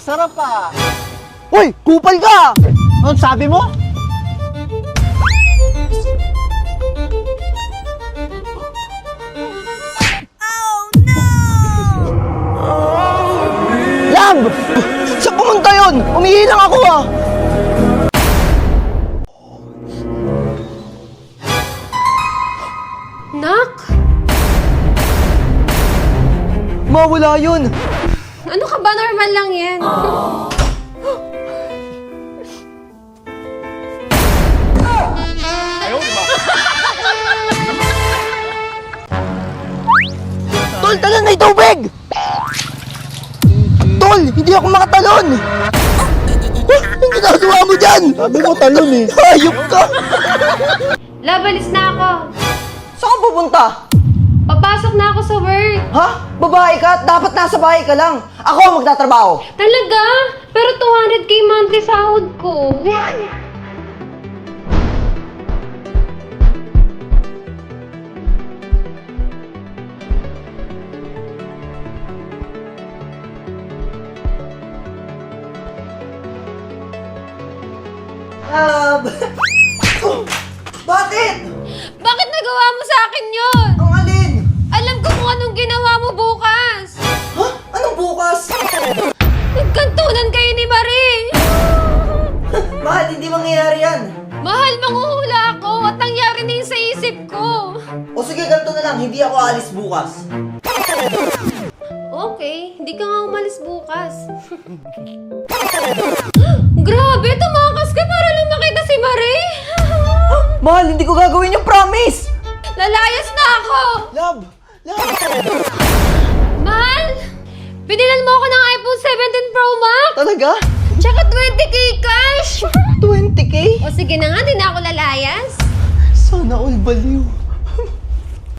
Masarap pa. Hoy! Kupal ka! Ano sabi mo? Lab! Saan pumunta yun? Umihi lang ako ah! Nak! Mawala yun! Ano ka ba? Normal lang yan. Tol, talon may tubig! Tol, hindi ako makatalon! Ang ginagawa mo dyan? Sabi mo talon eh. Hayop ka! Love, alis na ako. Saan ka pupunta? Papasok na ako sa work. Ha? Babae ka? Dapat nasa bahay ka lang. Ako ang magtatrabaho. Talaga? Pero 200k monthly sahod ko. Bakit? Bakit nagawa mo sa akin yun? Ang alin? Alam ko kung anong ginawa mo bukas. Ha? Anong bukas? Nagkantunan kayo ni Marie. Mahal, hindi mangyayari yan. Mahal, manghuhula ako at nangyari na yun sa isip ko. O sige, ganito na lang. Hindi ako alis bukas. Okay, hindi ka nga umalis bukas. Grabe, tumakas ka para lang makita si Marie. Mahal, hindi ko gagawin yung promise! Lalayas na ako. Love! Love! Mahal, pinilan mo ako ng iPhone 17 Pro Max. Talaga? Tsaka 20k cash. 20k? O sige na nga, di na ako lalayas. Sana all baliw.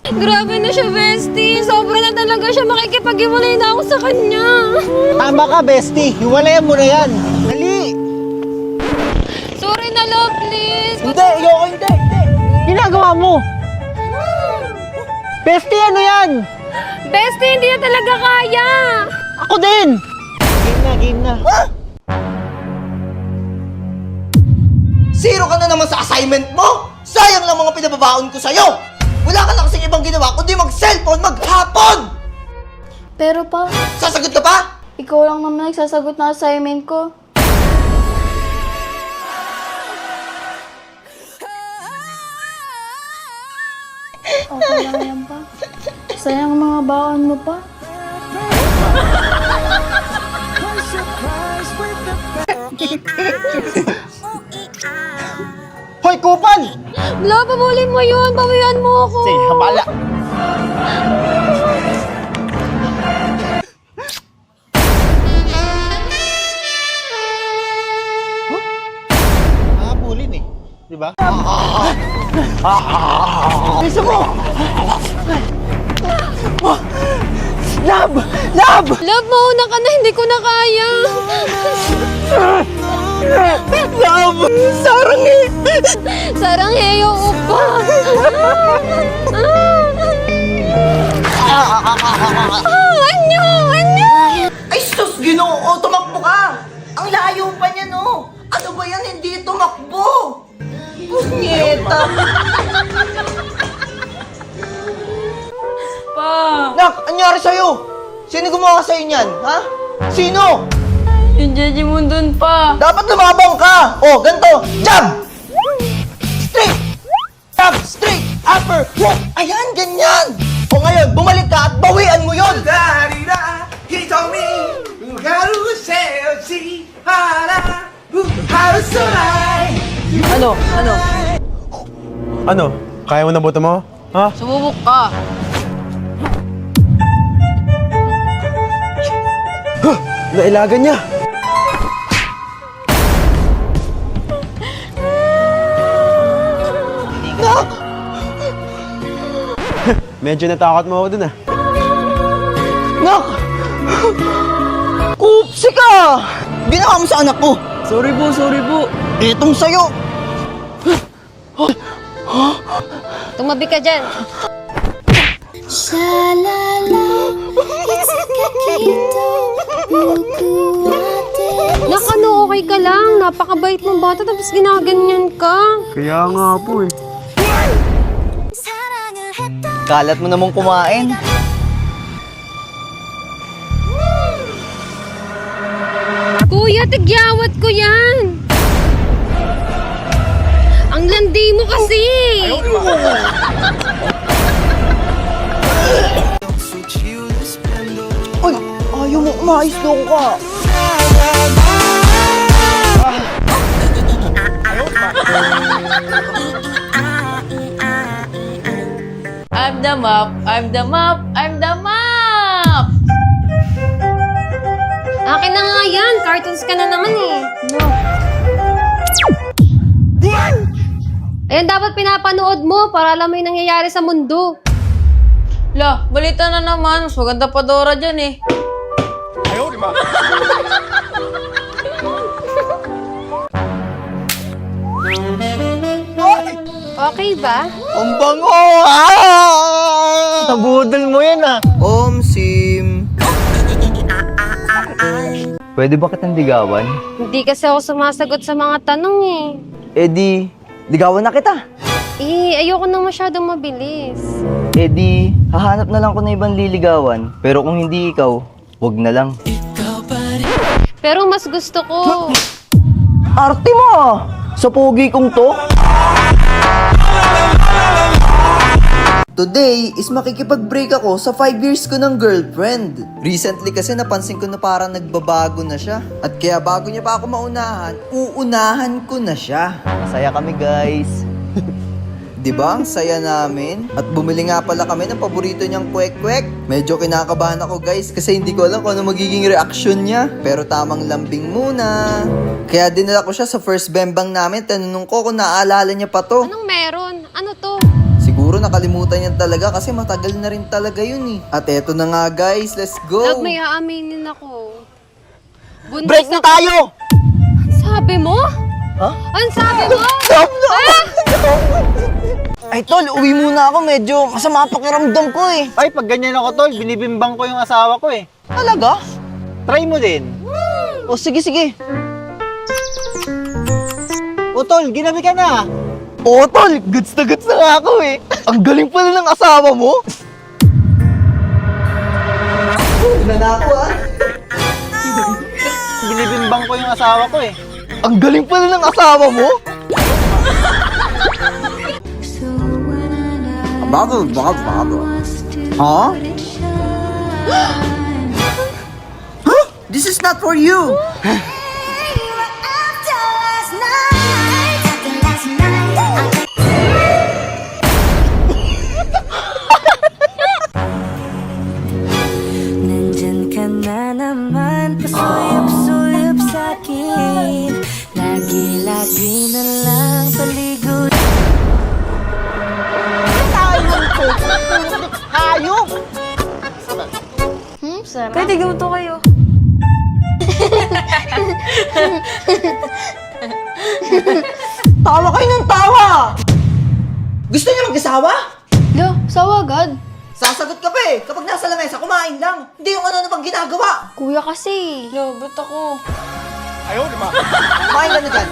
Grabe na siya, bestie. Sobra na talaga siya. Makikipag-iwalay na ako sa kanya. Tama ka, bestie. Hiwalayan mo na yan. Dali. Sorry na, love, please. Hindi, ayoko, hindi. Ginagawa mo. Bestie, ano yan? Bestie, hindi na talaga kaya. Ako din. Game na. Zero ka na naman sa assignment mo! Sayang lang mga pinababaon ko sa'yo! Wala ka na kasing ibang ginawa kundi mag-cellphone maghapon! Pero pa, Sasagot ka pa? ikaw lang naman nagsasagot na assignment ko. Okay lang yan pa. Sayang ang mga baon mo pa. Hoy, kupal! Love, pabulin mo yun. Bawian mo ako. Sige, habala. Habulin eh. Di ba? Bisa mo! Love! Love! Love, mauna ka na. Hindi ko na kaya. Love! Sarang eh! Sarang heyo upa. Anyo! Anyo! Ay sus! Ginoo! Tumakbo ka! Ang layo pa niya no! Ano ba yan? Hindi tumakbo! Punyeta! Pa! Nak! Anyari sa'yo? Sino gumawa sa'yo niyan? Ha? Sino? Yung Jeje mo dun pa. Dapat lumabang ka! Oh, ganito! Jab! Straight! Jab! Straight! Upper! Hook! Ayan, ganyan! O ngayon, bumalik ka at bawian mo yun! Ano? Ano? Ano? Kaya mo na buto mo? Ha? Sumubok ka. Nailagan niya. Nak! Medyo natakot mo ako dun ah. Nak! Kupsi ka! Ginawa mo sa anak ko! Sorry po. Etong sa'yo! Tumabi ka dyan. Shalala, it's a kakito, buku ate. ka lang. Napakabait mong bata tapos ginaganyan ka. Kaya nga po eh. Kalat mo namang kumain. Kuya, tigyawat ko yan. Ang landi mo kasi. Uy, ayaw mo umayos doon ka. I'm the mop, I'm the mop, I'm the mop! Akin na nga yan. Cartoons ka na naman eh. Ayan dapat pinapanood mo para alam mo yung nangyayari sa mundo. La, balita na naman. Mas maganda pa Dora dyan eh. Okay ba? Ang bango! Nabudol mo yan ah. Sim. Pwede ba kitang ligawan? Hindi kasi ako sumasagot sa mga tanong eh. Eh di, ligawan na kita. Eh, ayoko nang masyadong mabilis. Eh di, hahanap na lang ko na ibang liligawan. Pero kung hindi ikaw, wag na lang. Pero mas gusto ko. Arte mo ah! Sa pogi kong to. Today is makikipag-break ako sa 5 years ko ng girlfriend. Recently kasi napansin ko na parang nagbabago na siya. At kaya bago niya pa ako maunahan, uunahan ko na siya. Masaya kami guys. Diba? Ang saya namin. At bumili nga pala kami ng paborito niyang kwek-kwek. Medyo kinakabahan ako guys kasi hindi ko alam kung ano magiging reaksyon niya. Pero tamang lambing muna. Kaya dinala ko siya sa first bembang namin. Tanunong ko kung naaalala niya pa to. Anong meron? Ano to? Siguro nakalimutan niya talaga kasi matagal na rin talaga yun eh. At eto na nga guys, let's go! Love, may aaminin ako. Buntis Break na tayo! Sabi mo? Ha? Ang sabi mo? Stop na! Ay tol, uwi muna ako. Medyo masama pakiramdam ko eh. Ay, pag ganyan ako tol, binibimbang ko yung asawa ko eh. Talaga? Try mo din. O sige, sige. O tol, ginabi ka na. Oo tol, goods na nga ako eh. Ang galing pala ng asawa mo. Na ako ah. Binibimbang ko yung asawa ko eh. Ang galing pala ng asawa mo. Bago. Huh? Huh? This is not for you. Nandyan ka na naman, pasuyop-suyop sa'kin. Lagi-lagi na lang paligod. Hayop! Sarap. Pwede gamuto kayo. Tawa kayo ng tawa! Gusto niyo mag-asawa? Lo, sawa agad. Sasagot ka pa eh! Kapag nasa lamesa, kumain lang! Hindi yung ano pang ginagawa! Kuya kasi. La, ba't ako? Kumain ka na dyan!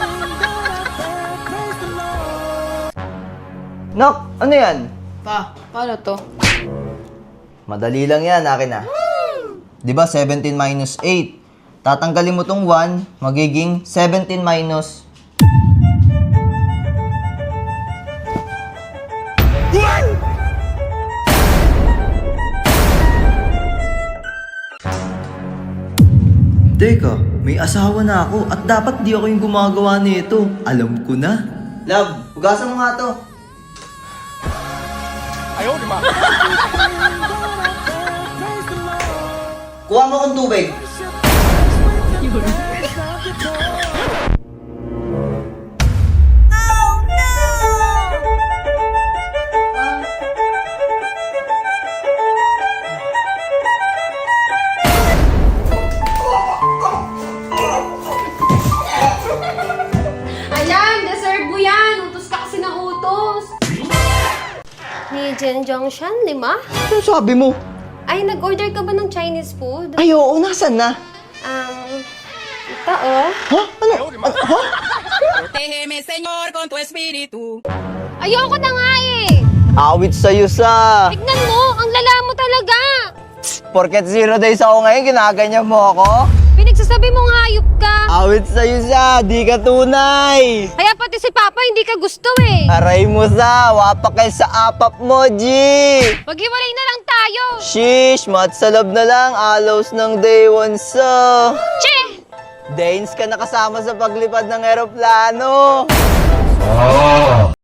Nok, ano yan? Pa, paano to? Madali lang yan, akin na. Di ba 17 minus 8? Tatanggalin mo tong 1, magiging 17 minus... Teka, may asawa na ako at dapat di ako yung gumagawa nito. Alam ko na. Love, hugasan mo nga to. Kuha mo kong tubig. Ayan, deserve mo yan. Utos ka kasi ng utos. Ni Jen Jongshan, 5? Ano sabi mo? Ay, nag-order ka ba ng Chinese food? Ay, oo, nasan na? Tao? Ayoko na nga eh. Awit sa'yo sa... Tignan mo, ang lala mo talaga. Porket 0 days ako ngayon, ginaganyan mo ako? Pinagsasabi mong hayop ka. Awit sa'yo sa, di ka tunay! Kaya pati si Papa hindi ka gusto eh. Aray mo sa, wapakay sa apap mo, G! Maghiwalay na lang tayo. Shish, matsalab na lang, alaws ng day one sa... Che! Danes ka nakasama sa paglipad ng eroplano!